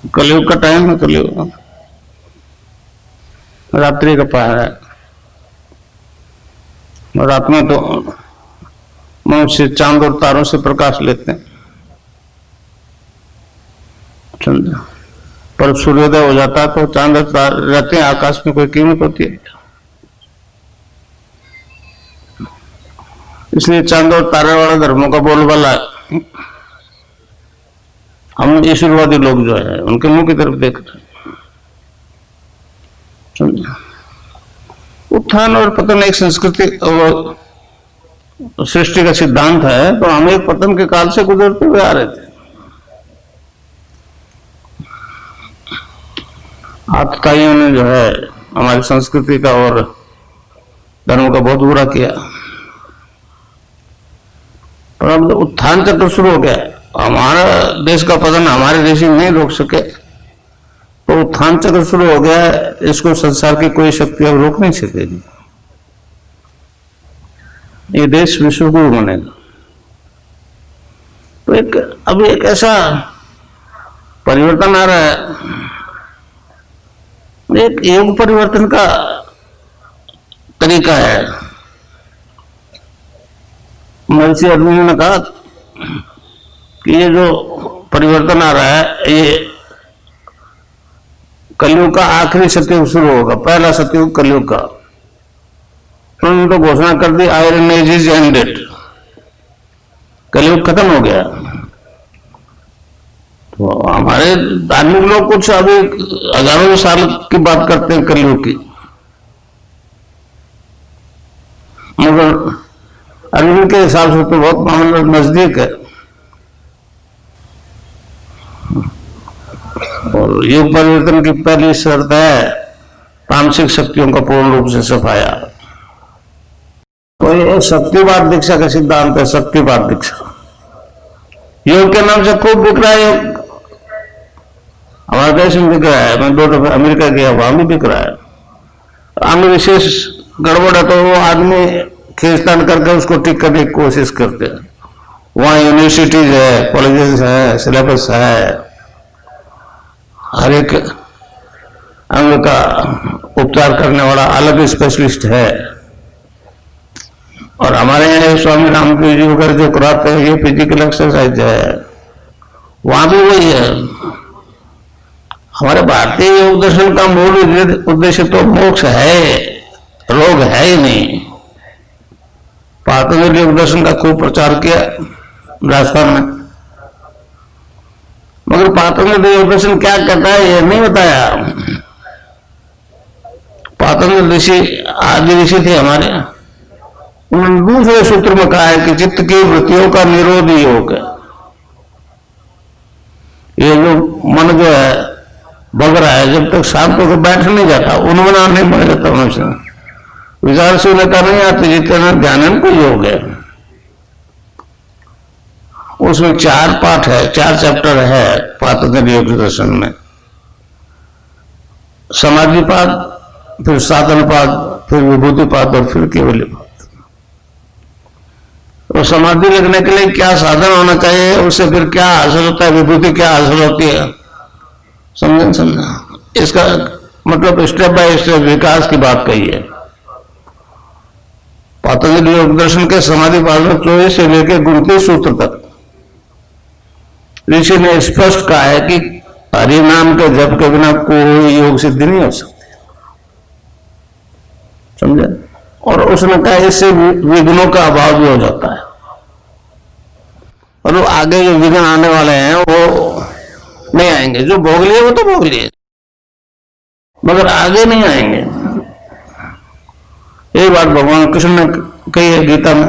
कलयुग का टाइम है, कलयुग रात्रि का पहर है। रात में तो मनुष्य चांद और तारों से प्रकाश लेते हैं, समझा। पर सूर्योदय हो जाता है तो चांद और तारे रहते हैं, आकाश में कोई कीमत होती है? इसलिए चांद और तारे वाले धर्मों का बोलबाला हम ईश्वरवादी लोग जो है उनके मुंह की तरफ देख रहे हैं, समझा। उत्थान और पतन एक संस्कृति और सृष्टि का सिद्धांत है, तो हम एक पतन के काल से गुजरते हुए आ रहे थे। आतताइयों ने जो है हमारी संस्कृति का और धर्म का बहुत बुरा किया, पर अब उत्थान चक्र शुरू हो गया। हमारा देश का पतन हमारे देश ही नहीं रोक सके, तो उत्थान चक्र शुरू हो गया। इसको संसार की कोई शक्ति अब रोक नहीं सकेगी। ये देश विश्वगुरु बनेगा। तो अभी एक ऐसा परिवर्तन आ रहा है, एक युग परिवर्तन का तरीका है। महर्षि अर्जुन ने कहा कि ये जो परिवर्तन आ रहा है ये कलयुग का आखिरी सतयुग शुरू होगा, पहला सतयुग कलयुग का। उन्होंने तो घोषणा कर दी, आयरन एज इज एंडेड, कलयुग खत्म हो गया। तो हमारे धार्मिक लोग कुछ अभी हजारों साल की बात करते हैं कलयुग की, मगर अर्जुन के हिसाब से तो बहुत मामला नजदीक है। और युग परिवर्तन की पहली शर्त है तामसिक शक्तियों का पूर्ण रूप से सफाया। तो ये शक्तिवाद दीक्षा का सिद्धांत है, शक्तिवाद दीक्षा। योग के नाम से खूब बिक रहा है, हमारे देश में बिक रहा है। मैं 2 दफे अमेरिका गया, वहां भी बिक रहा है। अंग विशेष गड़बड़ है तो वो आदमी खींचतान करके उसको ठीक करने की कोशिश करते हैं। वहां यूनिवर्सिटीज है, कॉलेजेस है, सिलेबस है, हर एक अंग का उपचार करने वाला अलग स्पेशलिस्ट है। और हमारे यहाँ स्वामी रामदेव जी वगैरह जो कराते हैं ये फिजिकल एक्सरसाइज है, वहां भी वही है। हमारे भारतीय योग दर्शन का मूल उद्देश्य तो मोक्ष है, रोग है ही नहीं। पातंजलि योग दर्शन का खूब प्रचार किया राजस्थान में, मगर पातंजलि योग दर्शन क्या कहता है ये नहीं बताया। पातंजलि ऋषि आदि ऋषि थे हमारे, उन्होंने दूसरे सूत्र में कहा है कि चित्त की वृत्तियों का निरोध योग है। ये जो मन जो है भग रहा है, जब तक शांत होकर बैठ नहीं जाता उन्होंने नहीं बन जाता, मनुष्य विचारशीलता नहीं आती। जितना ध्यान को योग है, उसमें 4 पाठ है, 4 चैप्टर है पातंजलि योग दर्शन में। समाधिपाद, फिर साधनपाद, फिर विभूतिपाद और फिर केवलीपाद। तो समाधि लगने के लिए क्या साधन होना चाहिए, उससे फिर क्या हासिल होता है, विभूति क्या हासिल होती है, समझा। इसका मतलब स्टेप बाय स्टेप विकास की बात कही है। पातंजलि योग दर्शन के समाधि पाद में 24 से लेकर 29 सूत्र तक ऋषि ने स्पष्ट कहा है कि हरि नाम के जप के बिना कोई योग सिद्धि नहीं हो सकती, समझे। और उसने कहा इससे विघ्नों का अभाव भी हो जाता है। और वो आगे जो विघ्न आने वाले हैं वो नहीं आएंगे, जो भोग लिए वो तो भोग लिए, मगर आगे नहीं आएंगे। एक बात भगवान कृष्ण ने कही है गीता में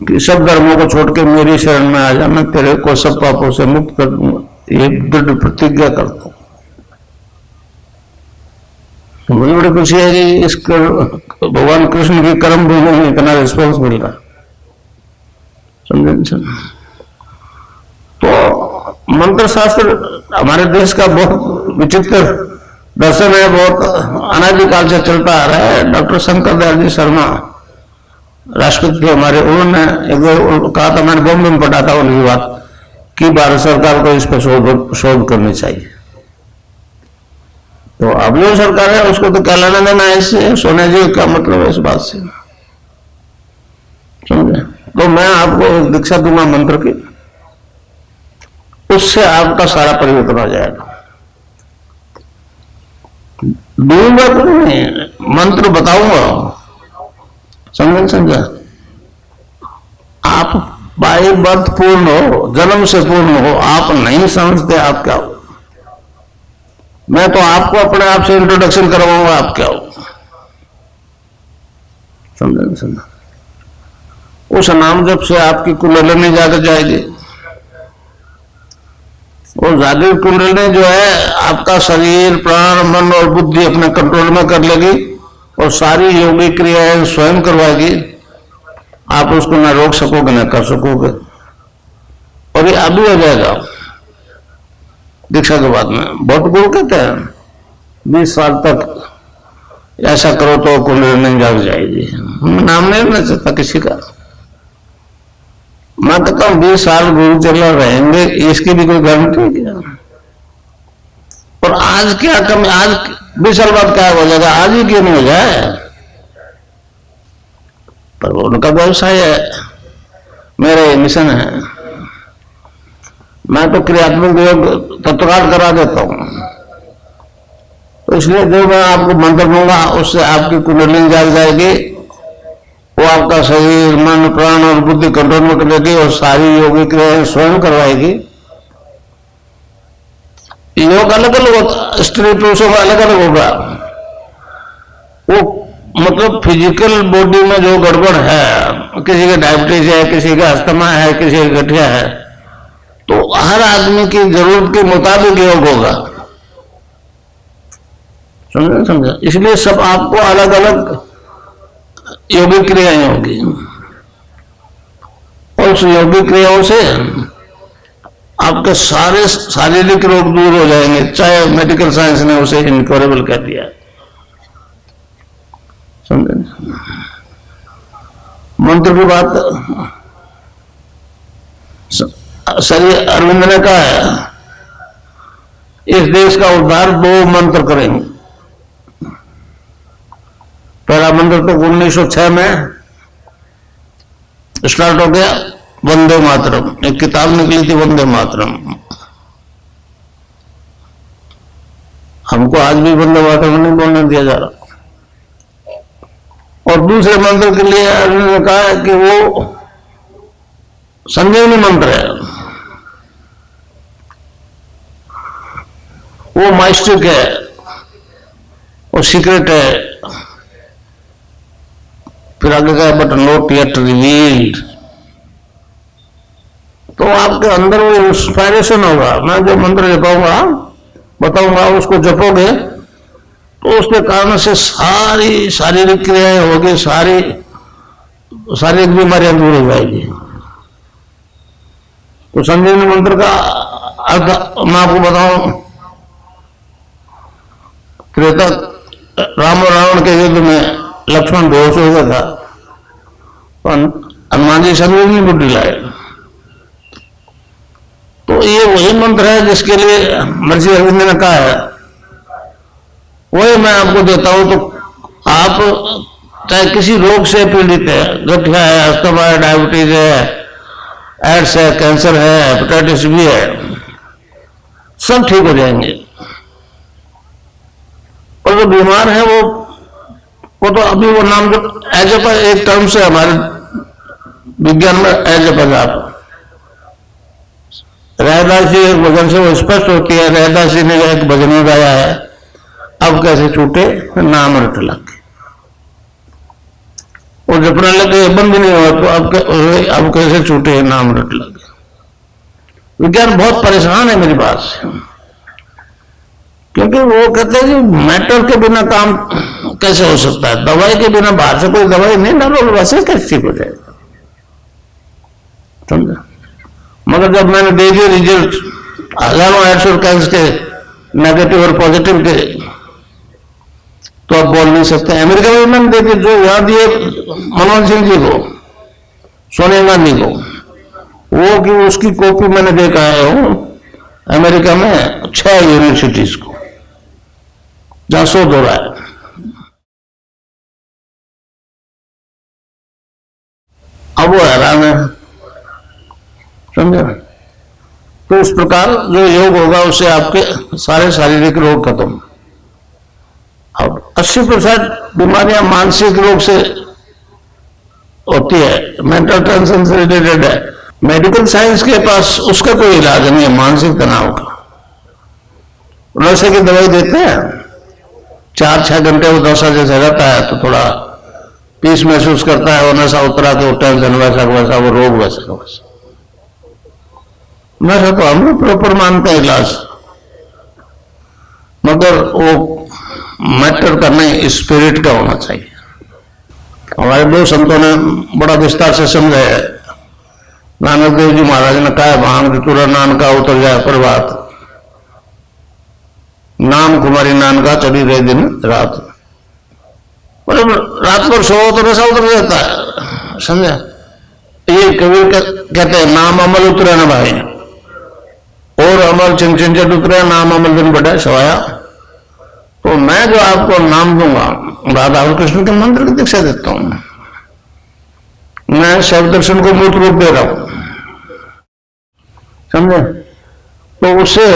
कि सब धर्मों को छोड़ के मेरी शरण में आ जा, मैं तेरे को सब पापों से मुक्त कर दूंगा। ये दृढ़ प्रतिज्ञा करता हूं। मुझे बड़ी खुशी है कि इस भगवान कृष्ण की कर्म भूमि में इतना रिस्पॉन्स मिल रहा है, समझे। तो मंत्र शास्त्र हमारे देश का बहुत विचित्र दर्शन है, बहुत अनादिकाल से चलता आ रहा है। डॉक्टर शंकर दयाल जी शर्मा राष्ट्रपति थे हमारे, उन्होंने एक बार कहा था, मैंने बॉम्बे में पढ़ा था उनकी बात कि भारत सरकार को इस पर शोध करनी चाहिए। तो अब जो सरकार है उसको तो क्या लेना देना है इससे, सोनिया जी का मतलब है इस बात से, समझे। तो मैं आपको दीक्षा दूंगा मंत्र की, उससे आपका सारा परिवर्तन हो जाएगा। दूंगा तो नहीं, मंत्र बताऊंगा, समझा। आप बाय बर्थ पूर्ण हो, जन्म से पूर्ण हो, आप नहीं समझते आप क्या हो। मैं तो आपको अपने आप से इंट्रोडक्शन करवाऊंगा आप क्या हो, समझा। उस नाम जप से आपकी कुंडलिनी जाग जाएगी। वो जागृत कुंडलिनी जो है आपका शरीर, प्राण, मन और बुद्धि अपने कंट्रोल में कर लेगी और सारी योगिक क्रियाएं स्वयं करवाएगी। आप उसको ना रोक सकोगे ना कर सकोगे, और ये अभी हो जाएगा दीक्षा के बाद में। बहुत गुरु कहते हैं 20 साल तक ऐसा करो तो कुंडलिनी जाग जाएगी। नाम नहीं लेना चाहता किसी का, मैं कहता हूं 20 साल गुरु चला रहेंगे, इसकी भी कोई गारंटी है क्या। और आज क्या कम, आज 20 साल बाद क्या हो जाएगा, आज ही क्यों नहीं हो जाए। पर वो उनका व्यवसाय है, मेरा ये मिशन है। मैं तो क्रियात्मक योग तत्काल करा देता हूं। तो इसलिए जो मैं आपको मंत्र दूंगा उससे आपकी कुंडलिनी जाग जाएगी। वो आपका शरीर, मन, प्राण और बुद्धि कंट्रोल में करेगी और सारी योगिक क्रियाएं स्वयं करवाएगी। योग अलग अलग होता, स्त्री पुरुषों का अलग अलग होगा। वो मतलब फिजिकल बॉडी में जो गड़बड़ है, किसी का डायबिटीज है, किसी का अस्थमा है, किसी का गठिया है, तो हर आदमी की जरूरत के मुताबिक योग होगा, समझा। इसलिए सब आपको अलग अलग योगिक क्रियाएं होगी और उस योगिक क्रियाओं से आपके सारे शारीरिक रोग दूर हो जाएंगे, चाहे मेडिकल साइंस ने उसे इनक्योरेबल कह दिया, समझे। मंत्र की बात श्री अरविंद ने कहा है, इस देश का उद्धार 2 मंत्र करेंगे। पहला मंत्र तो 1906 में स्टार्ट हो गया, वंदे मातरम। एक किताब निकली थी वंदे मातरम, हमको आज भी वंदे मातरम नहीं बोलने दिया जा रहा। और दूसरे मंत्र के लिए अर्जुन ने कहा है कि वो संजीवनी मंत्र है, वो माइस्टिक है, वो सीक्रेट है। फिर आगे कहा बट नॉट येट रिवील्ड। तो आपके अंदर वो इंस्पायरेशन होगा। मैं जो मंत्र जपाऊंगा बताऊंगा, उसको जपोगे तो उसके कारण से सारी शारीरिक क्रियाएं होगी, सारी शारीरिक बीमारियां दूर हो जाएगी। तो संजीवनी मंत्र का अर्थ मैं आपको बताऊं, त्रेता राम और रावण के युद्ध में लक्ष्मण बेहोश हो गया था, हनुमान जी संजीवनी बुद्धि लाए। तो ये वही मंत्र है जिसके लिए महर्षि अरविंद ने कहा है, वही मैं आपको देता हूं। तो आप चाहे किसी रोग से पीड़ित है, गठिया है, अस्थमा है, डायबिटीज है, एड्स है, कैंसर है, हेपेटाइटिस बी है, सब ठीक हो जाएंगे। और जो बीमार है वो तो अभी वो नाम जो एज एक टर्म से हमारे विज्ञान में एज आप रैदास जी एक भजन से वो स्पष्ट होती है। रैदास जी ने एक भजन में गाया है, अब कैसे छूटे नाम रट लगे। वो जपने लगे बंद नहीं हुआ तो अब कैसे छूटे नाम रट लगे। विज्ञान बहुत परेशान है मेरी बात से, क्योंकि वो कहते हैं कि मैटर के बिना काम कैसे हो सकता है, दवाई के बिना बाहर से कोई दवाई नहीं डालो वैसे कैसे ठीक हो जाएगा, समझा। मगर जब मैंने दे दिए रिजल्ट हजारों एड्स और कैंसर के नेगेटिव और पॉजिटिव के, तो आप बोल नहीं सकते। अमेरिका में मैंने दे दिए, जो यहां दिए मनमोहन सिंह जी को, सोनिया गांधी को, वो कि उसकी कॉपी मैंने देखा है वो अमेरिका में 6 यूनिवर्सिटीज को जहां शोध हो रहा है। अब वो हैरान है, समझे। तो इस प्रकार जो योग होगा उससे आपके सारे शारीरिक रोग खत्म। और 80% बीमारियां मानसिक रोग से होती है, मेंटल टेंशन से रिलेटेड है। मेडिकल साइंस के पास उसका कोई इलाज नहीं है मानसिक तनाव का। नशे की दवाई देते हैं, 4-6 घंटे वो नशा जैसे रहता है तो थोड़ा पीस महसूस करता है, वो नशा उतरा तो टेंशन वैसा वैसा, वो रोग वैसा वैसा। नशा तो हम लोग प्रॉपर मानते हैं इलाज, मगर वो मैटर का नहीं, स्पिरिट का होना चाहिए। हमारे दो संतों ने बड़ा विस्तार से समझाया है। नानक देव जी महाराज ने कहा, भांग तुरा नान का उतर जाए प्रभात, नाम कुमारी नान का चढ़ी रहे दिन रात। मतलब रात भर सो तो नशा उतर जाता है, समझे। ये कबीर कहते हैं नाम अमल उतरे ना भाई, और अमल चिंचट उतरे, नाम अमल दिन बढ़ा सवाया। तो मैं जो आपको नाम दूंगा, राधा और कृष्ण के मंत्र की दीक्षा देता हूं, मैं शव दर्शन को मूर्त रूप दे रहा हूं, समझे। तो उससे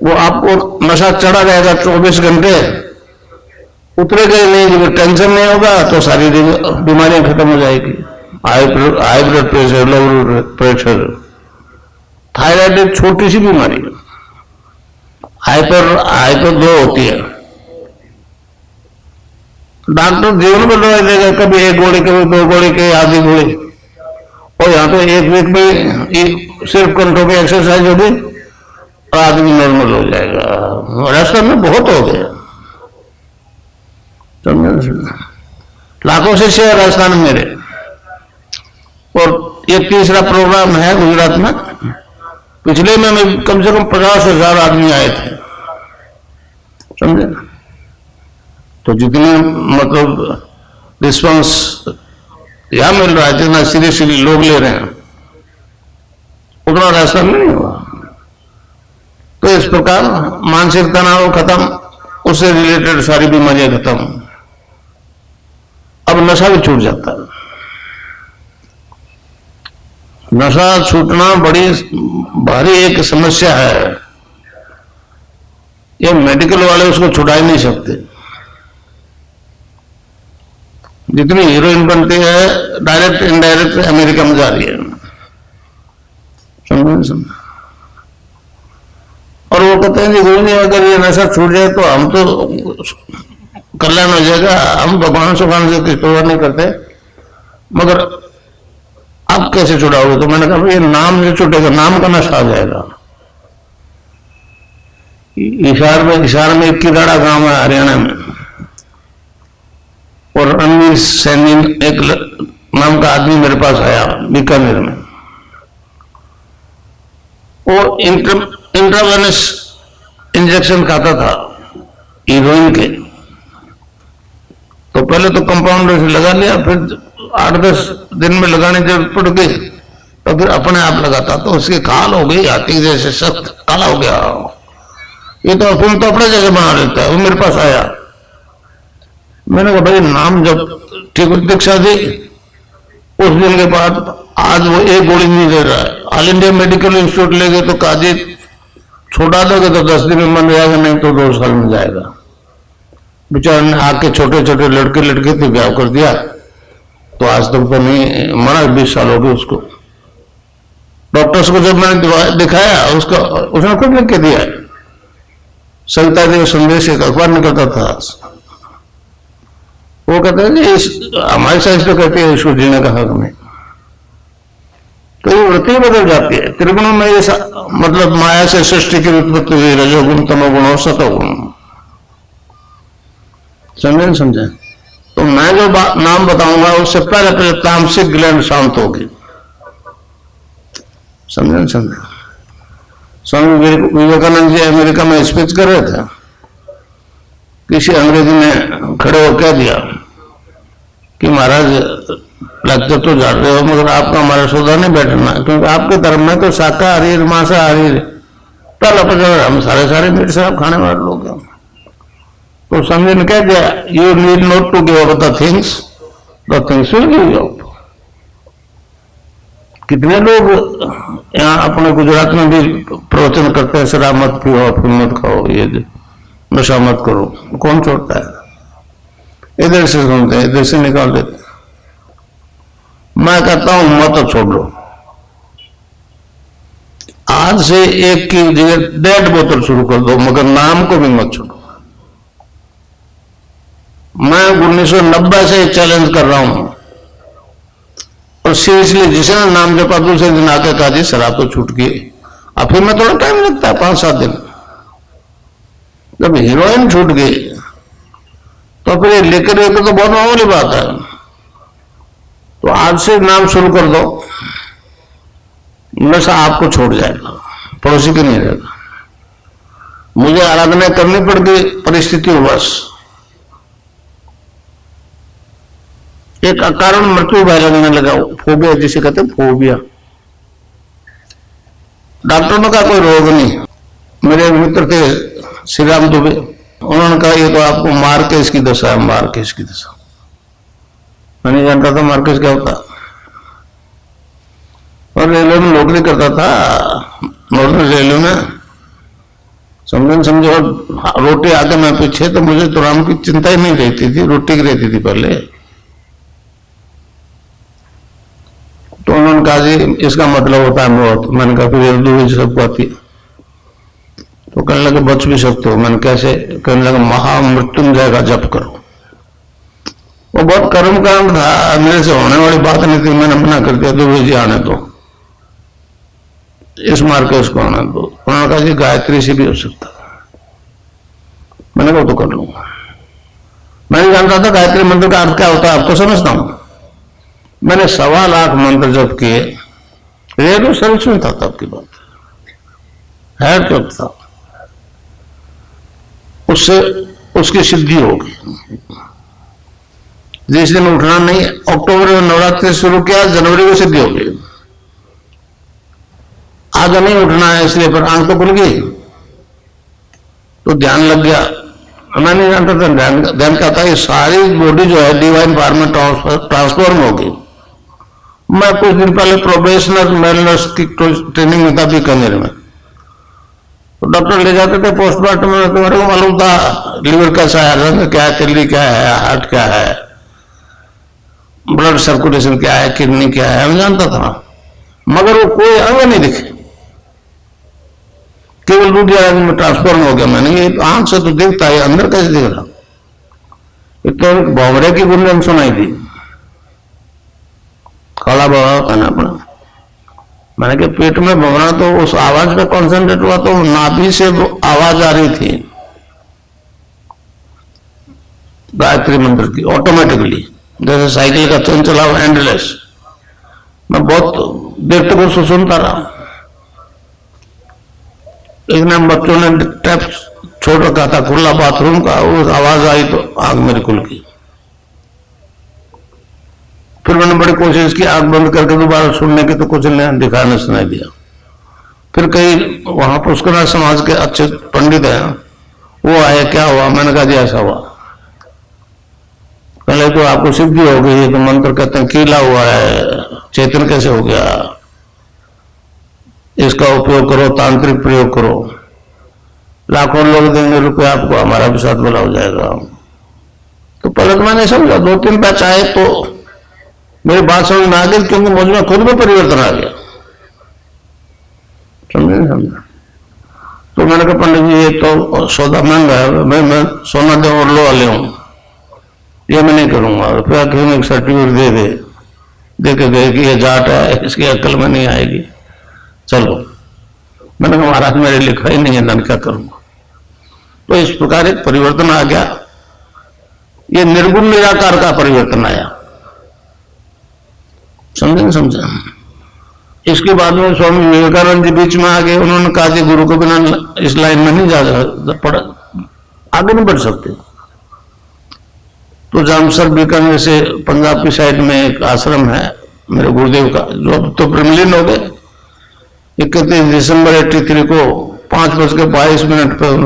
वो आपको नशा चढ़ा रहेगा 24 घंटे, उतरेगा ही नहीं। जब टेंशन नहीं होगा तो सारी बीमारियां खत्म हो जाएगी। High blood pressure, low blood pressure, thyroid एक छोटी सी बीमारी है, हाइपर 2 होती है। डॉक्टर जीवन में दवाई देगा, कभी 1 गोली, कभी 2 गोली, कभी आधी गोली। और यहाँ पे 1 वीक में सिर्फ कंट्रोल की एक्सरसाइज होगी और आदमी नॉर्मल हो जाएगा। रास्ते में बहुत हो गया, लाखों शिष्य है राजस्थान में मेरे। और ये 3रा प्रोग्राम है गुजरात में। पिछले में कम से कम 50,000 आदमी आए थे, समझे। तो जितने मतलब रिस्पॉन्स यहां मिल रहा है, जितना सीरियसली लोग ले रहे हैं, उतना राजस्थान में नहीं हुआ। तो इस प्रकार मानसिक तनाव खत्म, उससे रिलेटेड सारी बीमारियां खत्म। अब नशा भी छूट जाता है। नशा छूटना बड़ी भारी एक समस्या है, ये मेडिकल वाले उसको छुड़ा ही नहीं सकते। जितनी हीरोइन बनती है डायरेक्ट इनडायरेक्ट अमेरिका में जा रही है, समझ। और वो कहते हैं कि गुरु जी अगर ये नशा छूट जाए तो हम तो कल्याण हो जाएगा, हम भगवान सुखान से कुछ परवाह नहीं करते, मगर आप कैसे छुड़ाओगे? तो मैंने कहा ये नाम जो छूटेगा, नाम का नशा आ जाएगा। हिसार में एक किराड़ा गांव है हरियाणा में, और रणवीर सैनी एक नाम का आदमी मेरे पास आया बीकानेर में। वो इंट्रावेनस इंजेक्शन खाता था हीरोइन के। तो पहले तो कंपाउंडर से लगा लिया, फिर 8-10 दिन में लगाने की जरूरत पड़ गई, तो फिर अपने आप लगाता। तो उसकी खाल हो गई हाथी जैसे, सख्त काला हो गया। ये तो अफीम तो अपने जगह बना लेता है। वो मेरे पास आया, मैंने कहा भाई नाम जब ठीक दीक्षा दी, उस दिन के बाद आज वो 1 गोली नहीं दे रहा है। ऑल इंडिया मेडिकल इंस्टीट्यूट ले गए तो काजी छोड़ा दोगे तो 10 दिन में बन जाएगा, नहीं तो 2 साल में जाएगा। बेचारे ने आके छोटे छोटे लड़के थे, ब्याह कर दिया। तो आज तक तो नहीं मरा, 20 साल हो गए उसको। डॉक्टर्स को जब मैंने दिखाया, उसने खुद लिख के दिया, सविता देव संदेश एक अखबार निकलता था। वो कहते हैं कि हमारी साइंस तो कहती है इसको जीने का हक नहीं। तो ये वृत्ति बदल जाती है। त्रिगुणों में ये मतलब माया से सृष्टि की उत्पत्ति हुई, रजोगुण, तमोगुण और सतोगुण। समझे। तो मैं जो नाम बताऊंगा उससे पहले तामसिक ग्लैंड शांत होगी। समझे। स्वामी विवेकानंद जी अमेरिका में स्पीच कर रहे थे, किसी अंग्रेजी ने खड़े होकर कह दिया कि महाराज लेक्चर तो झाड़ रहे हो, मगर आपका हमारा सौदा नहीं बैठना, क्योंकि आपके धर्म में तो शाकाहारी मांसाहारी पहला पचड़, हम सारे मीट शराब खाने वाले लोग हैं। तो समझे ने कह दिया, you need not to give up the things will give you up. कितने लोग यहाँ अपने गुजरात में भी प्रवचन करते हैं, शराब मत पियो, अफीम मत खाओ, ये नशा मत करो, कौन छोड़ता है? इधर से सुनते हैं, इधर से निकाल देते हैं। मैं कहता हूं मत छोड़ो, आज से एक की जगह 1.5 बोतल शुरू कर दो, मगर नाम को भी मत छोड़ो। मैं 1990 से चैलेंज कर रहा हूं, और सीरियसली जिसने नाम जपा दूसरे दिन आके कहा जी शराब तो छूट गई। अब फिर में थोड़ा टाइम लगता है, 5-7 दिन। जब हीरोइन छूट गई तो फिर लेकर एक तो बहुत मामूली बात है। तो आज से नाम शुरू कर दो, नशा आपको छोड़ जाएगा, पड़ोसी के नहीं रहेगा। मुझे आराधना करनी पड़ गई परिस्थिति बस, एक अकारण मृत्यु भय लगने लगा, फोबिया जिसे कहते हैं, फोबिया। डॉक्टर ने कहा कोई रोग नहीं। मेरे मित्र थे श्री राम दुबे, उन्होंने कहा ये तो आपको मार्केस की दशा है, मार्केस की दशा। मैं नहीं जानता था मार्केस क्या होता, और रेलवे में नौकरी करता था, नॉर्दर्न रेलवे में, समझो। रोटी आके मैं पीछे, तो मुझे तो राम की चिंता ही नहीं रहती थी, रोटी की रहती थी पहले। तो उन्होंने कहा जी इसका मतलब होता है मौत। मैंने कहा फिर दुबे सबको आती है। तो कहने लगे बच भी सकते हो। मैंने कैसे? कहने लगे महामृत्युंजय का जप करो। वो बहुत कर्म कांड था, मेरे से होने वाली बात नहीं थी। मैंने मना कर दिया, दुबे जी आने दो, इस मार्केट को आने दो। उन्होंने कहा जी गायत्री से भी हो सकता है। मैंने कहा तो कर लूंगा। मैं नहीं जानता था गायत्री मंत्र का अर्थ क्या होता है, अब तो समझता हूं। मैंने 1.25 लाख मंत्र जप किए, रेडियो सर्विस में था आपकी बात है, जब था उससे उसकी सिद्धि होगी। जिस दिन उठना नहीं, अक्टूबर में नवरात्रि शुरू किया, जनवरी में सिद्धि होगी। आज नहीं उठना है इसलिए, पर आंख तो खुल गई, तो ध्यान लग गया। मैं नहीं जानता था ध्यान क्या था। ये सारी बॉडी जो है डिवाइन फॉर्म में ट्रांसफॉर्म होगी। मैं कुछ दिन पहले प्रोबेशनर मेलनर्स की ट्रेनिंग में था बीकानेर में, तो डॉक्टर ले जाते थे पोस्टमार्टम में, तो मेरे को मालूम था लीवर कैसा है, रंग क्या है, किडनी क्या है, हार्ट क्या है, ब्लड सर्कुलेशन क्या है, किडनी क्या है, मैं जानता था। मगर वो कोई अंग नहीं दिखे, केवल रूट या में ट्रांसफॉर्म हो गया। मैंने ये आंख से तो देखता है, अंदर कैसे दिख रहा। एक तो भौवरे की गुंजन सुनाई दी, काला बाबा कहना पड़ा। मैंने कहा पेट में भवना, तो उस आवाज पे कॉन्सेंट्रेट हुआ तो नाभि से आवाज आ रही थी गायत्री मंत्र की ऑटोमेटिकली, जैसे साइकिल का चेन चलाओ एंडलेस। मैं बहुत देर तक उसको सुनता रहा। एक नाम बच्चों ने टैप छोड़ रखा था खुला बाथरूम का, वो आवाज आई तो आग मेरी खुल गई। फिर मैंने बड़ी कोशिश की आंख बंद करके दोबारा सुनने की, तो कुछ नहीं दिखाने सुनाई दिया। फिर कई वहां पुष्कर समाज के अच्छे पंडित हैं, वो आए, क्या हुआ? मैंने कहा जी ऐसा हुआ। पहले तो आपको सिद्धि हो गई, तो मंत्र कहते हैं कीला हुआ है, चेतन कैसे हो गया, इसका उपयोग करो, तांत्रिक प्रयोग करो, लाखों लोग देंगे रुपये आपको, हमारा भी साथ भला हो जाएगा। तो पहले तो मैंने समझा, 2-3 बैच आए तो मेरी बात समझ में आ गई, क्योंकि मुझ में खुद में परिवर्तन आ गया। समझा। तो मैंने कहा पंडित जी ये तो सौदा महंगा है, मैं सोना दे और लोहा ले आऊं, ये मैं नहीं करूंगा। फिर आखिर एक सर्टिफिकेट दे के गए कि ये जाट है, इसकी अक्ल में नहीं आएगी, चलो। मैंने कहा महाराज मेरे लिखा ही नहीं है, मैं क्या करूंगा। तो इस प्रकार एक परिवर्तन आ गया। ये निर्गुण निराकार का परिवर्तन आया, समझा। इसके बाद में स्वामी विवेकानंद जी बीच में आ गए। उन्होंने कहा कि गुरु के बिना इस लाइन में नहीं जा पड़ा, आगे नहीं बढ़ सकते। तो जामसर बीकानेर से पंजाब की साइड में एक आश्रम है मेरे गुरुदेव का, जो अब तो ब्रह्मलीन हो गए। 31 दिसंबर 83 को 5:22 पर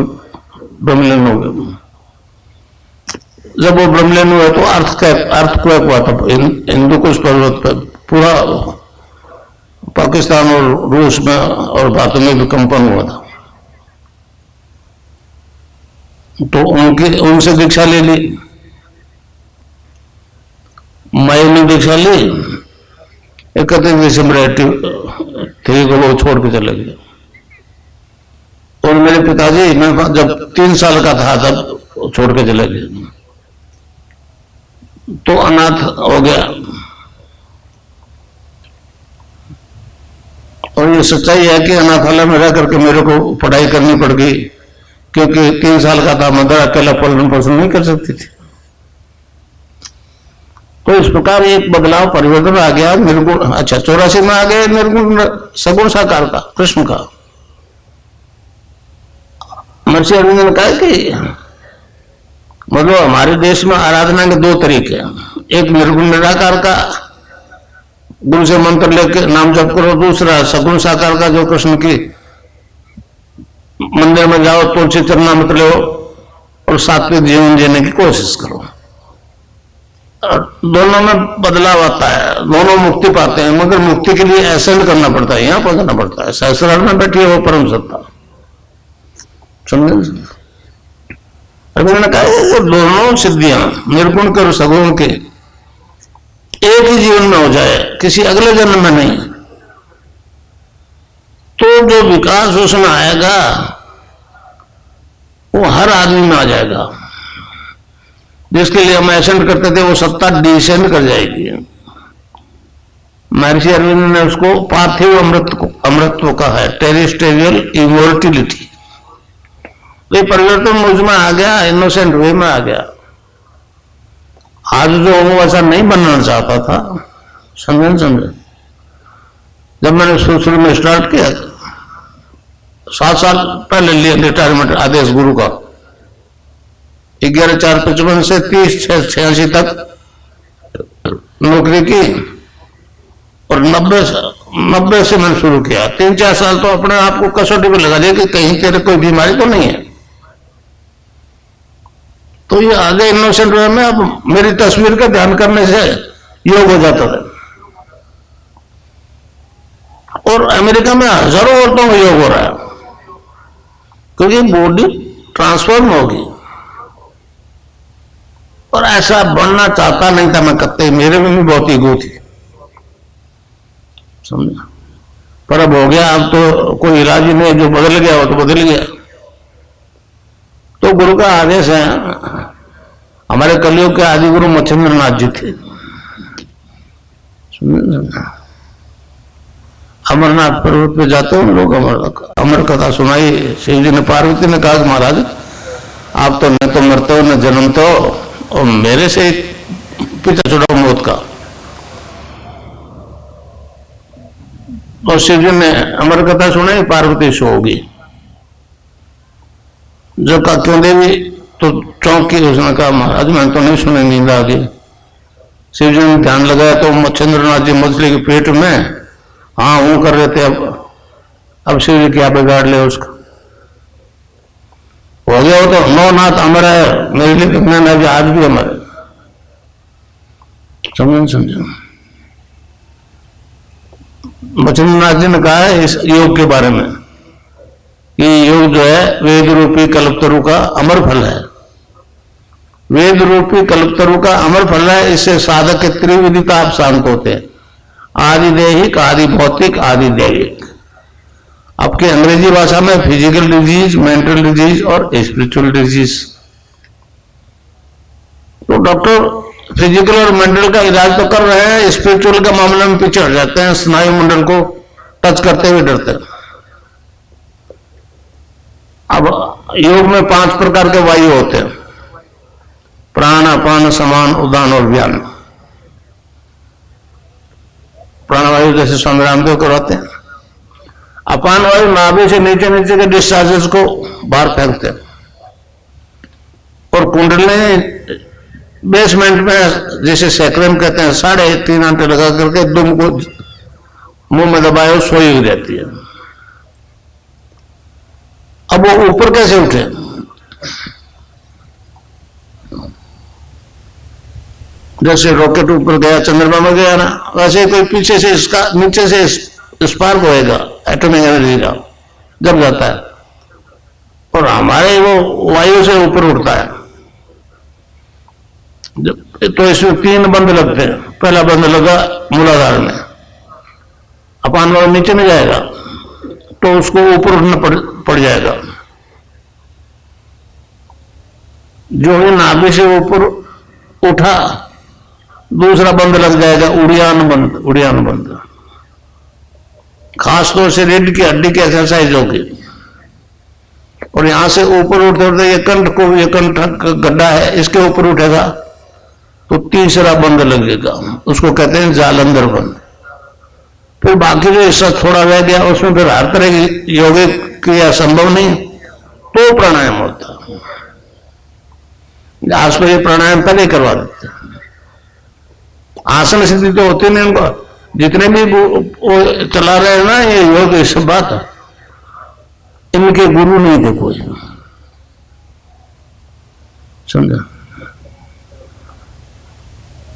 ब्रह्मलीन हो गए। जब वो ब्रह्मलीन हुए तो अर्थक्वेक हुआ था हिंदुकुश पर्वत पर, पूरा पाकिस्तान और रूस में और भारत में भी कंपन हुआ था। तो उनसे दीक्षा ले ली, मई में दीक्षा ली। 31 दिसंबर 83 को वो छोड़ के चले गए। और मेरे पिताजी, मैं जब 3 साल का था तब छोड़ के चले गए, तो अनाथ हो गया। और ये सच्चाई है कि अनाथालय में रह करके मेरे को पढ़ाई करनी पड़ गई, क्योंकि 3 साल का था, मदर अकेला पालन पोषण नहीं कर सकती थी। तो इस प्रकार एक बदलाव परिवर्तन आ गया निर्गुण। अच्छा, 84 में आ गए निर्गुण सगुण साकार का, कृष्ण का। महर्षि अरविंद ने कहा कि मतलब हमारे देश में आराधना के 2 तरीके हैं, एक निर्गुण निराकार का, गुरु से मंत्र लेके नाम जप करो, दूसरा सगुण साकार का, जो कृष्ण की मंदिर में जाओ, तुलसी चरणामृत लो और सात्विक जीवन जीने की कोशिश करो। दोनों में बदलाव आता है, दोनों मुक्ति पाते हैं, मगर मुक्ति के लिए एसेंड करना पड़ता है, यहां पहुंचना पड़ता है। सहस्रार में बैठी है वो परम सत्ता, समझे। अभी मैंने कहा वो दोनों सिद्धियां निर्गुण के और सगुण के एक ही जीवन में हो जाए, किसी अगले जन्म में नहीं, तो जो विकास उसमें आएगा वो हर आदमी में आ जाएगा। जिसके लिए हम एसेंड करते थे वो सत्ता डिसेंड कर जाएगी। महर्षि अरविंद ने उसको पार्थिव अमृतत्व कहा है, टेरिस्टेरियल इमोर्टिलिटी। तो ये परिवर्तन मुझ में आ गया, इनोसेंट वे में आ गया। आज जो हूं वैसा नहीं बनना चाहता था, समझे। जब मैंने शुरू में स्टार्ट किया 7 साल पहले लिया रिटायरमेंट आदेश गुरु का, 11/4/55 से 30/6/86 तक नौकरी की, और 90 से मैंने शुरू किया। 3-4 साल तो अपने आप को कसौटी पे लगा दिया कि कहीं तेरे कोई बीमारी तो नहीं है। तो ये आगे इनोसेंट वे में अब मेरी तस्वीर का ध्यान करने से योग हो जाता था। और अमेरिका में हजारों औरतों को योग हो रहा है, क्योंकि बॉडी ट्रांसफॉर्म होगी। और ऐसा बनना चाहता नहीं था मैं कत्ते, मेरे में भी बहुत ईगो थी, समझा। पर अब हो गया, अब तो कोई इलाज ही नहीं, जो बदल गया वो तो बदल गया। तो गुरु का आदेश है, हमारे कलयुग के आदि गुरु मच्छिंद्र नाथ जी थे, अमरनाथ पर्वत पे जाते हैं लोग, अमर कथा सुनाई। शिव जी ने, पार्वती ने कहा महाराज आप तो न तो मरते हो न जन्मते हो, और मेरे से पीछा छुड़ाओ मौत का। और शिव जी ने अमर कथा सुनाई, पार्वती सो होगी। जब कहा क्यों देवी, तो चौंकी। उसने कहा महाराज मैंने तो नहीं सुनी, नींद आ गई। शिव जी ने ध्यान लगाया तो मच्छिंद्रनाथ जी मछली के पेट में हाँ हूं कर रहे थे। अब शिव जी क्या बिगाड़ ले उसका, हो गया वो तो नौ नाथ अमर है, मेरे लिए विज्ञान है आज भी अमर है, समझो। मच्छिंद्रनाथ जी ने कहा है इस योग के बारे में कि योग जो है वेद रूपी कल्पतरु का अमर फल है। वेद रूपी कल्पतरु का अमर फल है, इससे साधक के त्रिविधि ताप शांत होते हैं, आदि दैहिक, आदि भौतिक, आदि दैविक। आपके अंग्रेजी भाषा में फिजिकल डिजीज, मेंटल डिजीज और स्पिरिचुअल डिजीज। तो डॉक्टर फिजिकल और मेंटल का इलाज तो कर रहे हैं, स्पिरिचुअल के मामले में पीछे हट जाते हैं, स्नायु मंडल को टच करते हुए डरते हैं। अब योग में 5 प्रकार के वायु होते हैं, प्राण, अपान, समान, उदान और व्यान। प्राणवायु जैसे स्वामी रामदेव करवाते हैं। अपान वायु नाभि से नीचे नीचे के डिस्चार्जेस को बाहर फेंकते हैं। और कुंडली बेसमेंट में जैसे सैक्रम कहते हैं 3.5 आंटे लगा करके दुम को मुंह में दबाए सोई हुई रहती है। अब वो ऊपर कैसे उठे? जैसे रॉकेट ऊपर गया, चंद्रमा में गया ना, वैसे कोई पीछे से इसका नीचे से स्पार्क होएगा एटॉमिक एनर्जी का जब जाता है, और हमारे वो वायु से ऊपर उठता है। तो इसमें 3 बंद लगते हैं। पहला बंद लगा मूलाधार में, अपान वाला नीचे में जाएगा तो उसको ऊपर उठना पड़ जाएगा। जो ही नाभि से ऊपर उठा, दूसरा बंद लग जाएगा, उड़ियान बंद। उड़ियान बंद खासतौर से रीढ़ की हड्डी की एक्सरसाइज होगी। और यहां से ऊपर उठते उठते ये कंठ गड्ढा है, इसके ऊपर उठेगा तो तीसरा बंद लगेगा, उसको कहते हैं जालंधर बंद। फिर बाकी जो हिस्सा थोड़ा रह गया, उसमें फिर हर तरह की योगिक क्रिया संभव नहीं, तो प्राणायाम होता है। आज तो ये प्राणायाम पहले करवा देते हैं। आसन स्थिति तो होती नहीं उनको, जितने भी वो चला रहे हैं ना ये योग, ये सब बात है, इनके गुरु नहीं थे कोई, समझा।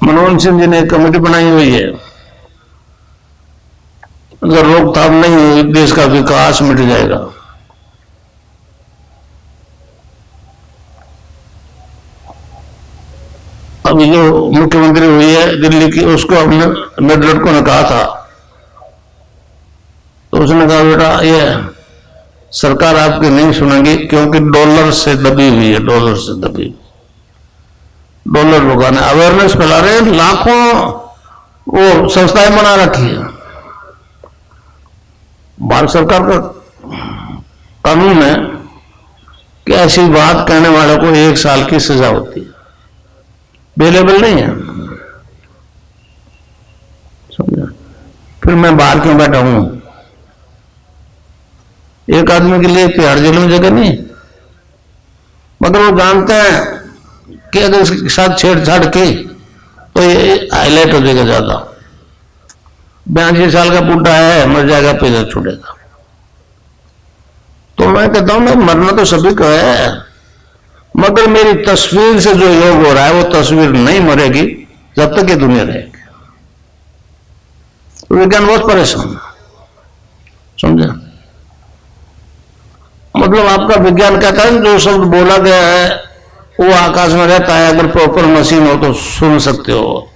मनमोहन सिंह जी ने कमेटी बनाई हुई है, अगर रोकथाम नहीं हुई देश का विकास मिट जाएगा। अभी जो मुख्यमंत्री हुई है दिल्ली की, उसको हमने, मेरे लड़कों ने कहा था, तो उसने कहा बेटा ये सरकार आपकी नहीं सुनेगी, क्योंकि डॉलर से दबी हुई है, डॉलर से दबी। डॉलर लोगों ने अवेयरनेस फैला रहे हैं, लाखों वो संस्थाएं बना रखी है। भारत सरकार का कानून है कि ऐसी बात कहने वाले को 1 साल की सजा होती है, अवेलेबल नहीं है, समझा। फिर मैं बाहर क्यों बैठा हूं? एक आदमी के लिए तिहाड़ जेल में जगह नहीं, मगर वो जानते हैं कि अगर इसके साथ छेड़छाड़ की तो ये हाईलाइट हो जाएगा ज्यादा। 82 साल का बूढ़ा है, मर जाएगा, पैसा छूटेगा। तो मैं कहता हूं, मैं मरना तो सभी को है, मगर मेरी तस्वीर से जो योग हो रहा है वो तस्वीर नहीं मरेगी जब तक ये दुनिया रहेगी। विज्ञान बहुत परेशान, समझे। मतलब आपका विज्ञान कहता है जो शब्द बोला गया है वो आकाश में रहता है, अगर प्रॉपर मशीन हो तो सुन सकते हो।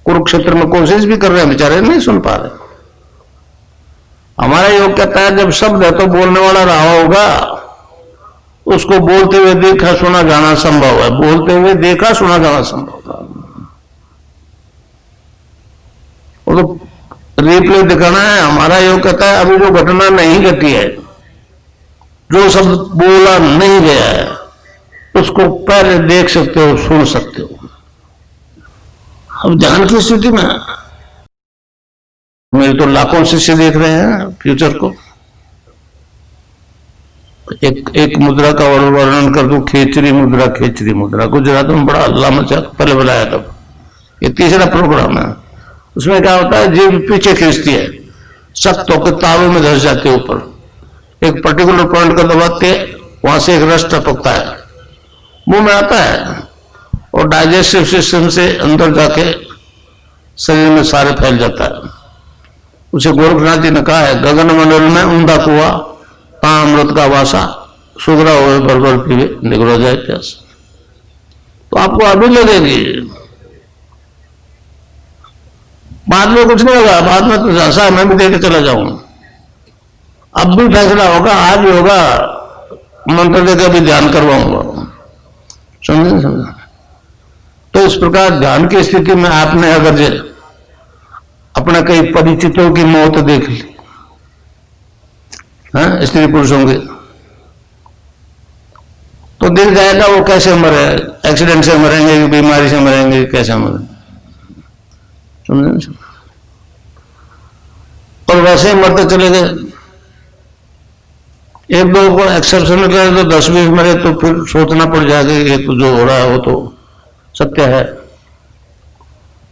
कुरुक्षेत्र में कोशिश भी कर रहे हैं, बेचारे नहीं सुन पा रहे। हमारा योग कहता है जब शब्द है तो बोलने वाला रहा होगा, उसको बोलते हुए देखा सुना जाना संभव है, बोलते हुए देखा सुना जाना संभव था। वो तो रिप्ले दिखाना है। हमारा योग कहता है अभी जो घटना नहीं घटी है, जो शब्द बोला नहीं गया है, उसको पहले देख सकते हो, सुन सकते हो। अब ध्यान की स्थिति में मेरे तो लाखों शिष्य देख रहे हैं फ्यूचर को। एक मुद्रा का वर्णन कर दूं, खेचरी मुद्रा। खेचरी मुद्रा गुजरात में बड़ा हल्ला मचा, पहले बुलाया था। ये तीसरा प्रोग्राम है। उसमें क्या होता है, जीभ पीछे खींचती है, सख्त होकर तालू में धस जाती है ऊपर, एक पर्टिकुलर पॉइंट को दबाते वहां से एक रस टपकता है, मुंह में आता है और डाइजेस्टिव सिस्टम से अंदर जाके शरीर में सारे फैल जाता है। उसे गोरखनाथ जी ने कहा है, गगन मंडल में ऊंधा कुआ, कहां अमृत का वासा, सुगरा हुए भर पीवे निगरो जाए प्यास। तो आपको अभी लगेगी, बाद में कुछ नहीं होगा, बाद में तो जैसा मैं भी देके चला जाऊंगा। अब भी फैसला होगा, आज भी होगा, मंत्र देकर भी ध्यान करवाऊंगा, समझे समझे। तो इस प्रकार ध्यान की स्थिति में आपने अगर अपने कई परिचितों की मौत देख ली, स्त्री पुरुषों की, तो दिख जाएगा वो कैसे मरे, एक्सीडेंट से मरेंगे, बीमारी से मरेंगे, कैसे मरेंगे, समझे। और वैसे ही मरते चले गए। एक दो को एक्सेप्शन करे तो 10-20 मरे, तो फिर सोचना पड़ जाएगा कि तो जो हो रहा है वो तो सत्य है।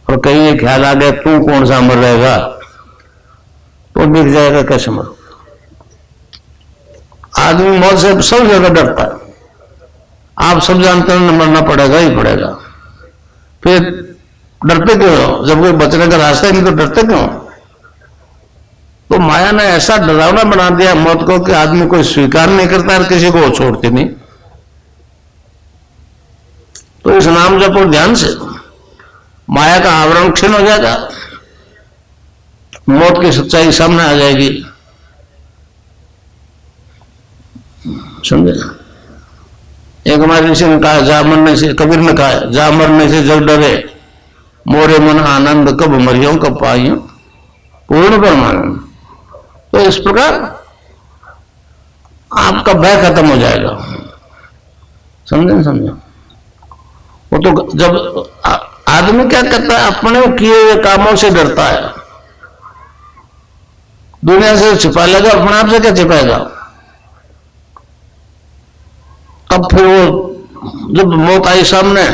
और कहीं ये ख्याल आ गया तू कौन सा अमर रहेगा, तो दिख जाएगा कैसे मर। आदमी मौत से सब जगह डरता है, आप सब जानते हैं मरना पड़ेगा ही पड़ेगा, फिर डरते क्यों हो? जब कोई बचने का रास्ता ही नहीं तो डरते क्यों? तो माया ने ऐसा डरावना बना दिया मौत को कि आदमी कोई स्वीकार नहीं करता और किसी को छोड़ती नहीं। तो इस नाम जपो ध्यान से, माया का आवरण क्षीण हो जाएगा, मौत की सच्चाई सामने आ जाएगी। समझे? एक हमारे ऋषि ने कहा, जा मरने से, कबीर ने कहा, जा मरने से जग डरे, मोरे मन आनंद कब मरियो कब पाइयो पूर्ण परमानंद। तो इस प्रकार आपका भय खत्म हो जाएगा। समझे? समझे? वो तो जब आदमी क्या करता है, अपने किए हुए कामों से डरता है, दुनिया से छिपा लेगा, अपने आप से क्या छिपाएगा? तब फिर वो जब मौत आई सामने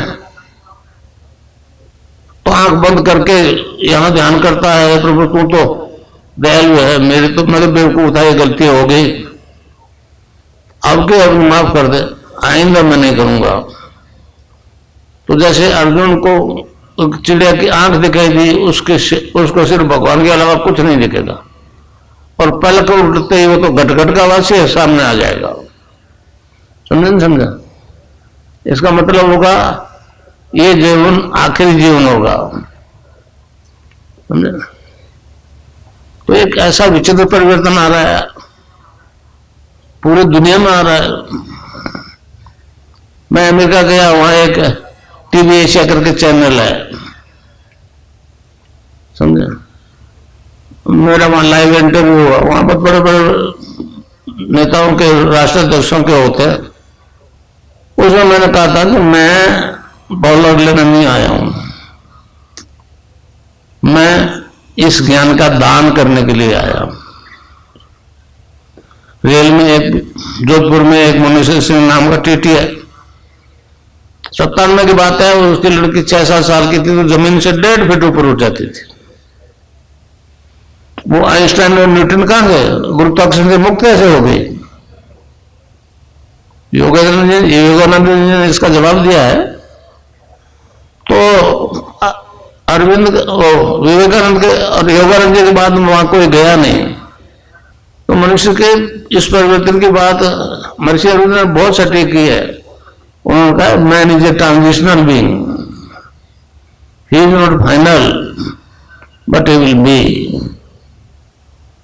तो आंख बंद करके यहां ध्यान करता है, प्रभु तू तो दयालु है, मेरे बेवकूफ था, ये गलती हो गई, अब के अब माफ कर दे, आइंदा मैं नहीं करूंगा। तो जैसे अर्जुन को चिड़िया की आंख दिखाई दी, उसको सिर्फ भगवान के अलावा कुछ नहीं दिखेगा, और पलक उठते ही वो तो घट का वासी सामने आ जाएगा। समझे? समझा? इसका मतलब होगा ये जीवन आखिरी जीवन होगा। समझे? तो एक ऐसा विचित्र परिवर्तन आ रहा है, पूरी दुनिया में आ रहा है। मैं अमेरिका गया, वहां एक टीवी एशिया करके चैनल है, समझे? मेरा वहां लाइव इंटरव्यू हुआ, वहां बहुत बड़े बड़े नेताओं के, राष्ट्राध्यक्षों के होते हैं। उसमें मैंने कहा था कि मैं बॉलर लेने नहीं आया हूं, मैं इस ज्ञान का दान करने के लिए आया हूं। रेल में एक जोधपुर में एक मनुष्य सिंह नाम का टीटी है, 97 की बात है, उसकी लड़की 6-7 साल की थी, तो जमीन से 1.5 फीट ऊपर उठ जाती थी। वो आइंस्टाइन और न्यूटन कहां गए, गुरुत्वाकर्षण से मुक्त कैसे हो गई? योगानंद जी ने इसका जवाब दिया है। तो अरविंद विवेकानंद के और योगानंद जी के बाद वहां कोई गया नहीं। तो मनुष्य के इस परिवर्तन की बात महर्षि अरविंद ने बहुत सटीक की है। उन्होंने कहा man is a transitional being, he is not final but he will be.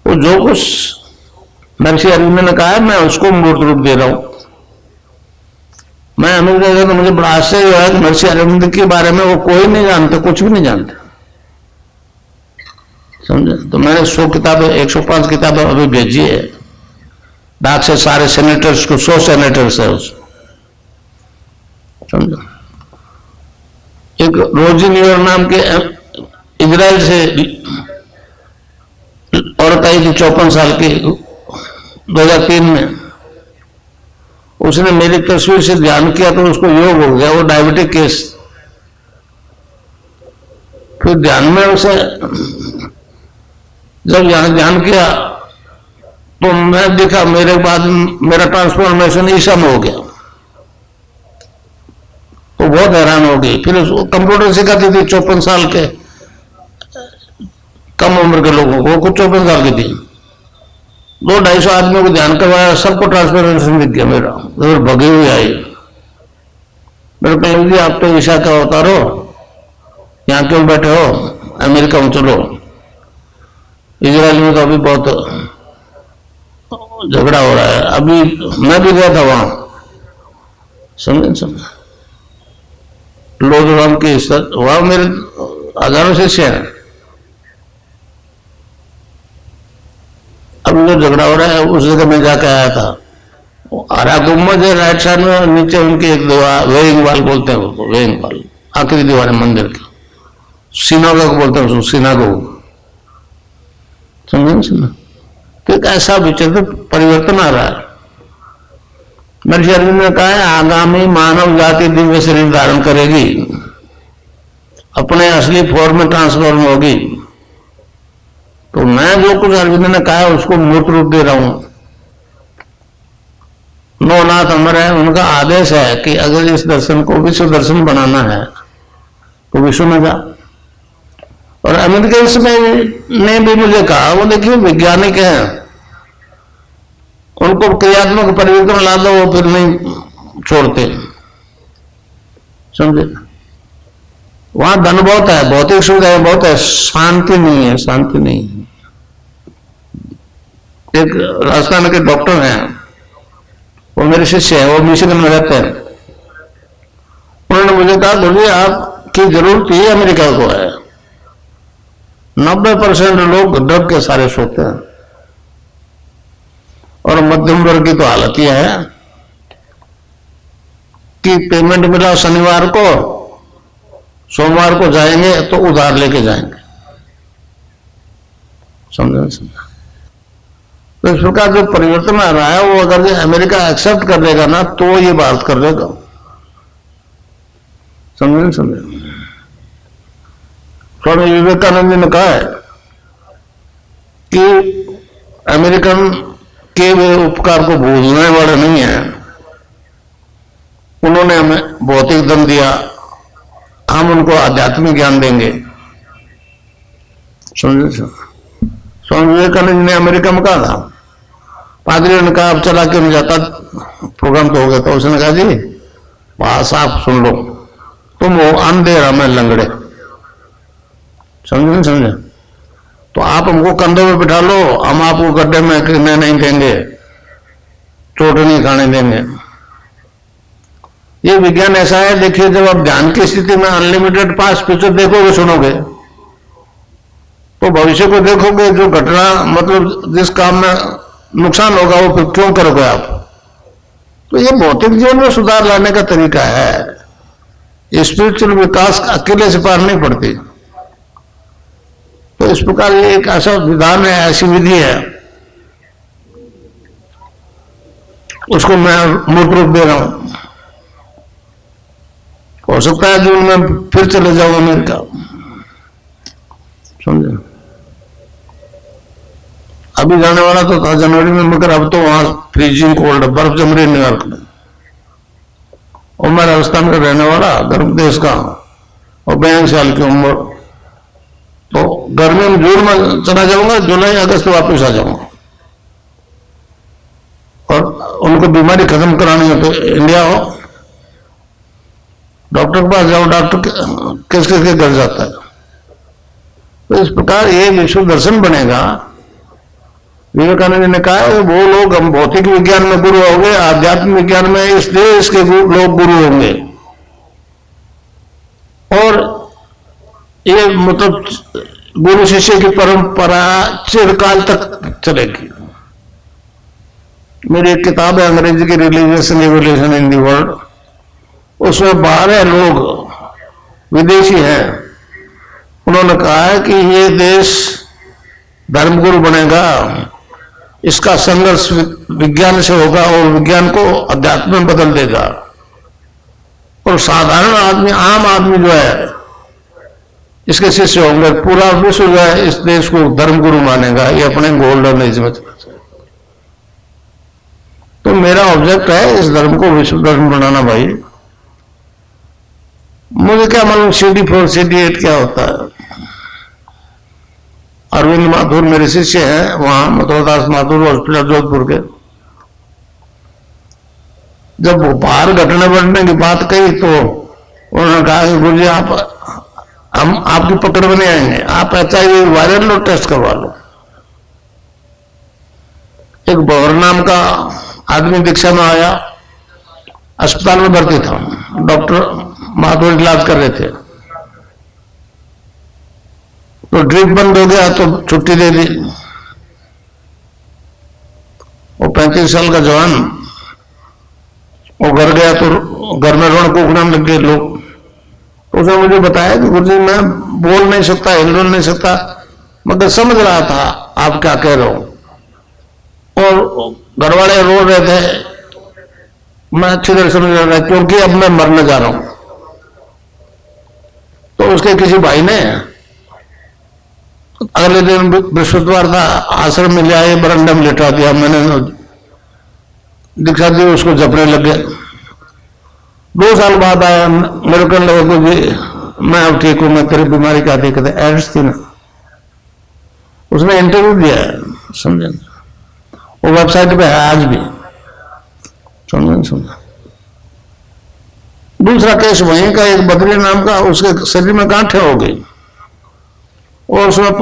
वो जो कुछ महर्षि अरविंद ने कहा है, मैं उसको मूर्त रूप दे रहा हूं। मैं अमेरिका गया तो मुझे बड़ा आश्चर्य हुआ कि महर्षि अरविंद के बारे में वो कोई नहीं जानते, कुछ भी नहीं जानते। समझे? तो मैंने 100 किताबें, 105 किताबें अभी भेजी है डाक से सारे सेनेटर्स को, 100 सेनेटर्स है उस। समझो? एक रोजी न्यूयॉर्क नाम के इजराइल से औरत आई थी, 54 साल की, 2003 में। उसने मेरी तस्वीर से ध्यान किया तो उसको योग हो गया, वो डायबिटिक केस। फिर ध्यान में उसे जब यहां ध्यान किया तो मैं देखा, मेरे बाद मेरा ट्रांसफॉर्मेशन ईसा में हो गया। तो बहुत हैरान हो गई। फिर उसको कंप्यूटर सिखाती थी 54 साल के कम उम्र के लोगों को, कुछ 54 साल की थी। 200-250 आदमियों को ध्यान करवाया, सबको ट्रांसफॉर्मेशन दिख गया मेरा। तो भगी हुई आई, मेरे को लगी आप तो ईसा का अवतार हो, यहाँ क्यों बैठे हो, अमेरिका में चलो। इजराइल में तो अभी बहुत झगड़ा हो रहा है, अभी मैं भी गया था वहां। समझे? लोधराम की वहां मेरे हजारों शिष्य हैं। अब जो झगड़ा हो रहा है उस जगह में जाके आया था। हरा गुम्बद है राइट साइड में, नीचे उनकी एक दीवार, वेइंग वाल बोलते हैं उसको, वेइंग वाल, आखिरी दीवार है मंदिर की, सिनागोग बोलते हैं उसको, सिनागोग। समझे? तो एक ऐसा विचित्र परिवर्तन आ रहा है। महर्षि अरविंद ने कहा है आगामी मानव जाति दिव्य शरीर धारण करेगी। अपने असली फॉर्म में ट्रांसफॉर्म होगी। तो मैं जो कुछ अरविंद ने कहा है उसको मूर्त रूप दे रहा हूं। नौनाथ अमर है, उनका आदेश है कि अगर इस दर्शन को विश्व दर्शन बनाना है तो विश्व में जा। और अमेरिकन में ने भी मुझे कहा, वो देखिए वैज्ञानिक हैं, उनको क्रियात्मक परिवर्तन ला दो वो फिर नहीं छोड़ते, समझे। वहां धन बहुत है, भौतिक सुविधाएं बहुत है, शांति नहीं है, शांति नहीं है। एक राजस्थान के डॉक्टर हैं, वो मेरे शिष्य हैं, वो मिशिगन में रहते हैं। उन्होंने मुझे कहा गुरुजी आपकी जरूरत ही अमेरिका को है। 90% लोग ड्रग के सारे सोते हैं और मध्यम वर्ग की तो हालत यह है कि पेमेंट मिला शनिवार को, सोमवार को जाएंगे तो उधार लेके जाएंगे, समझे। तो इस प्रकार जो परिवर्तन आ रहा है वो अगर ये अमेरिका एक्सेप्ट कर लेगा ना तो ये बात कर लेगा, समझे। स्वामी विवेकानंद जी ने कहा है कि अमेरिकन के वे उपकार को भूलने वाले नहीं है, उन्होंने हमें भौतिक धन दिया, हम उनको आध्यात्मिक ज्ञान देंगे, समझे। स्वामी विवेकानंद ने अमेरिका में कहा था, पादरी ने कहा अब चला क्यों नहीं जाता, प्रोग्राम तो हो गया। तो उसने कहा जी बात आप सुन लो, तुम हो अंधेरा में लंगड़े, समझे नहीं समझे। तो आप हमको कंधों में बिठा लो, हम आपको गड्ढे में गिरने नहीं देंगे, चोट नहीं खाने देंगे। ये विज्ञान ऐसा है, देखिए जब आप ध्यान की स्थिति में अनलिमिटेड पास्ट फ्यूचर देखोगे, सुनोगे, तो भविष्य को देखोगे, जो घटना मतलब जिस काम में नुकसान होगा वो फिर क्यों करोगे आप। तो ये भौतिक जीवन में सुधार लाने का तरीका है, स्पिरिचुअल विकास अकेले से पार नहीं पड़ती। तो इस प्रकार ये एक ऐसा विधान है, ऐसी विधि है, उसको मैं मूर्त रूप दे रहा हूं। हो सकता है जून में फिर चले जाऊं अमेरिका, समझे। अभी जाने वाला तो था जनवरी में, मगर अब तो वहां फ्रीजिंग कोल्ड, बर्फ जम रही न्यूयॉर्क में। और मैं राजस्थान का रहने वाला, गर्म देश का, और 42 साल की उम्र, तो गर्मी में जून में चला जाऊंगा, जुलाई अगस्त वापस आ जाऊंगा। और उनको बीमारी खत्म करानी हो तो इंडिया हो, डॉक्टर के पास जाओ, डॉक्टर किस किस के घर जाता है। तो इस प्रकार ये विश्व दर्शन बनेगा। विवेकानंद ने कहा है वो लोग, हम भौतिक विज्ञान में गुरु होंगे, आध्यात्मिक विज्ञान में इस देश के लोग गुरु होंगे। और ये मतलब गुरु शिष्य की परंपरा चिरकाल तक चलेगी। मेरी एक किताब है अंग्रेजी की, religious revolution in the world, उसमें 12 लोग विदेशी हैं, उन्होंने कहा है कि ये देश धर्मगुरु बनेगा, इसका संघर्ष विज्ञान से होगा और विज्ञान को अध्यात्म में बदल देगा। और साधारण आदमी, आम आदमी जो है इसके शिष्य होंगे, पूरा विश्व जो है इस देश को धर्मगुरु मानेगा। ये अपने गोल्डन एज में चला जाए। तो मेरा ऑब्जेक्ट है इस धर्म को विश्व धर्म बनाना। भाई मुझे क्या मालूम CD4 CD8 क्या होता है। अरविंद माथुर मेरे शिष्य हैं, वहां मथुरादास माथुर हॉस्पिटल जोधपुर के। जब वो बाहर घटना बढ़ने की बात कही तो उन्होंने कहा कि गुरुजी हम आपकी पकड़ में नहीं आएंगे, आप HIV वायरल लो, टेस्ट करवा लो। एक बौर नाम का आदमी दीक्षा में आया, अस्पताल में भर्ती था, डॉक्टर माथुर इलाज कर रहे थे, तो ड्रिप बंद हो गया तो छुट्टी दे दी। वो 35 साल का जवान वो घर गया तो घर में रोना कूकना लग गए लोग। तो उसने मुझे बताया कि गुरुजी मैं बोल नहीं सकता, हिल नहीं सकता, मगर समझ रहा था आप क्या कह रहे हो। और घर वाले रो रहे थे, मैं अच्छी तरह समझ रहा था, क्योंकि अब मैं मरने जा रहा हूं। तो उसके किसी भाई ने अगले दिन बृहस्पतिवार था, आश्रम में ले आए, बरंडा में लेटा दिया। मैंने दीक्षा दी, उसको जपने लग गया। 2 साल बाद आया, मेरे कहने लगा कि मैं अब ठीक हूं, मैं तेरी बीमारी क्या दिक्कत है, एड्स थी ना। उसने इंटरव्यू दिया है, समझे, वो वेबसाइट पे है आज भी, समझे। दूसरा केस वहीं का, एक बद्री नाम का, उसके शरीर में गांठें हो गई और उसमें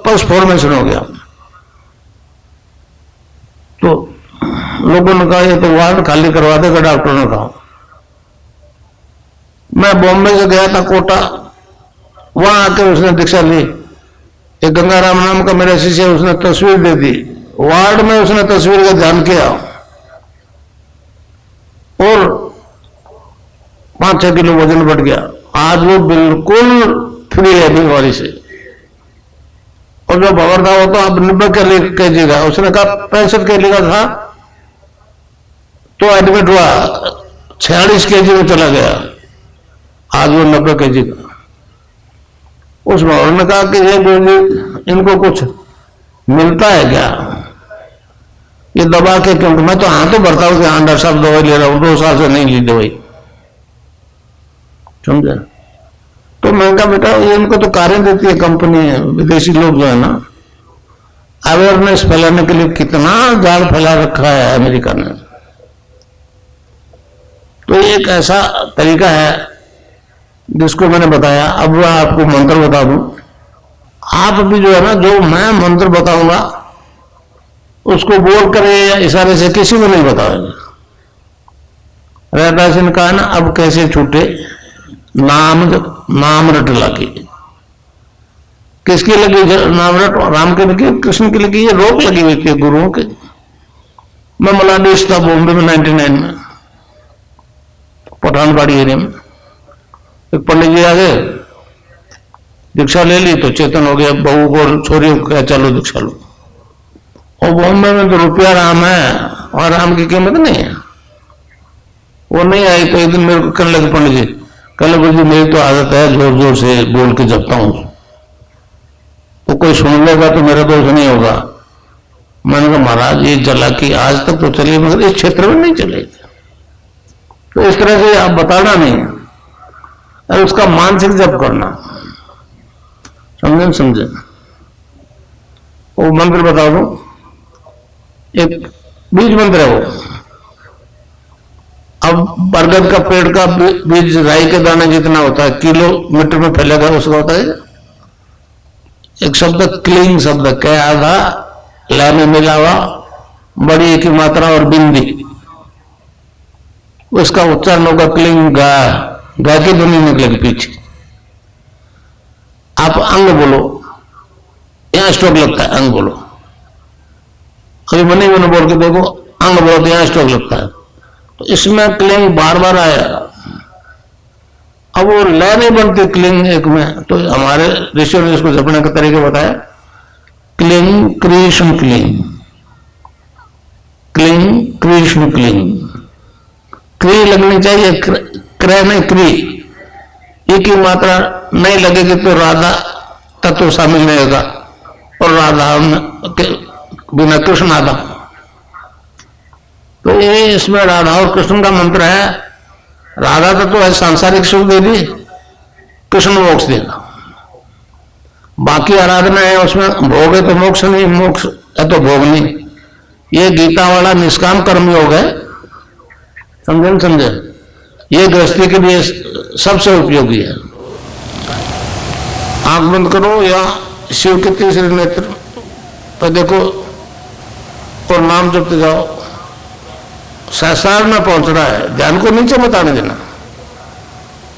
पल्स फॉर्मेशन हो गया। तो लोगों ने कहा ये तो वार्ड खाली करवा देगा, डॉक्टर ने कहा। मैं बॉम्बे से गया था, कोटा, वहां आकर उसने दीक्षा ली। एक गंगाराम नाम का मेरा शिष्य, उसने तस्वीर दे दी, वार्ड में उसने तस्वीर का ध्यान किया और 5-6 किलो वजन बढ़ गया। आज वो बिल्कुल फ्री है बीमारी से। और जो भवर था वो तो अब 90 kg का, उसने कहा 65 kg का था तो एडमिट हुआ, 46 kg में चला गया, आज वो 90 kg का। उस भवर ने कहा कि ये इनको कुछ मिलता है क्या, ये दबा के क्यों? मैं तो हाथ तो भरता हूं कि हाँ डॉक्टर साहब दवाई ले रहा हूं, 2 साल से नहीं ली दवाई, समझे। तो मैं कहा बेटा ये इनको तो कार्य देती है कंपनी, विदेशी लोग जो है ना, अवेयरनेस फैलाने के लिए कितना जाल फैला रखा है अमेरिका ने। तो एक ऐसा तरीका है जिसको मैंने बताया। अब मैं आपको मंत्र बता दूं, आप भी जो है ना, जो मैं मंत्र बताऊंगा उसको बोल कर या इशारे से किसी को नहीं बताओगे। रहता सिंह कहा ना, अब कैसे छूटे नाम रट लगी। किसकी लगी नाम रट? राम की लगी, कृष्ण की लगी, ये रोक लगी हुई थी गुरुओं के। मैं मलाडेश था बॉम्बे में 99 में, पठानपाड़ी एरिया में। एक पंडित जी आ गए, दीक्षा ले ली तो चेतन हो गया। बहू को, छोरी को कहा चलो दीक्षा लो। और बॉम्बे में तो रुपया राम है और राम की कीमत नहीं है। वो नहीं आई तो एक दिन मेरे को कहने लगे पंडित जी, कहने लगे जी मेरी तो आदत है जोर जोर से बोल के जपता हूं, वो कोई सुन लेगा तो मेरा दोष नहीं होगा। मैंने कहा महाराज ये चालाकी आज तक तो चली मगर इस क्षेत्र में नहीं चलेगी। तो इस तरह से आप बताना नहीं और उसका मानसिक जप करना, समझे। वो मंत्र बता दो, एक बीज मंत्र है वो। अब बरगद का पेड़ का बीज राई के दाने जितना होता है, किलोमीटर में फैलेगा, उसका होता है एक शब्द क्लीन शब्द, क्या आधा ला में मिला हुआ, बड़ी की मात्रा और बिंदी, उसका उच्चारण होगा क्लीन गा, गा की ध्वनि निकलेगी पीछे। आप अंग बोलो, यहां स्ट्रोक लगता है, अंग बोलो। अभी मनी मैंने बोल के देखो, अंग बोलो तो यहां स्ट्रोक लगता है। तो इसमें क्लिंग बार बार आया, अब वो लय नहीं बनती क्लिंग एक में। तो हमारे ऋषियों ने इसको जपने का तरीका बताया, cling Krishna cling, cling Krishna cling. क्री लगनी चाहिए, क्रय नहीं क्री। एक ही मात्रा नहीं लगेगी तो राधा तत्व शामिल नहीं होगा और राधा के बिना कृष्ण आधा। तो ये इसमें राधा और कृष्ण का मंत्र है। राधा तत्व है सांसारिक सुख दे दी, कृष्ण मोक्ष देगा। बाकी आराधना है उसमें भोग है तो मोक्ष नहीं, मोक्ष है तो भोग नहीं। ये गीता वाला निष्काम कर्म योग है, समझे। ये गृहस्थी के लिए सबसे उपयोगी है। आंख बंद करो या शिव के तीसरे नेत्र पर देखो और नाम जपते जाओ। सहसार में पहुंच रहा है, ध्यान को नीचे मत आने देना।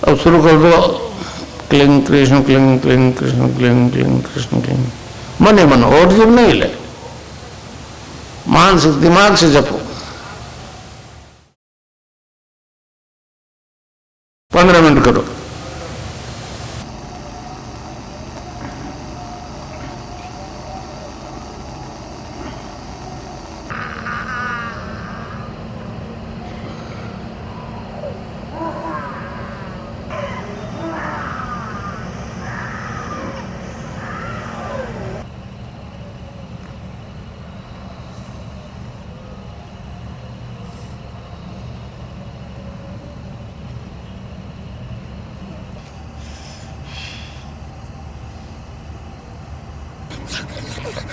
अब शुरू कर दो, cling Krishna cling cling Krishna cling cling Krishna cling, मन ही मन, और जब नहीं ले, मानसिक दिमाग से जपो। 15 मिनट करो।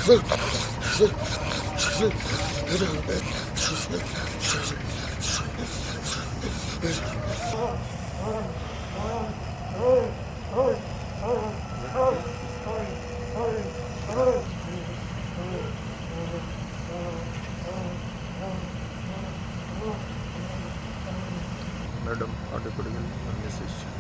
मैडम आगे बढ़ गई अन्य शिष्य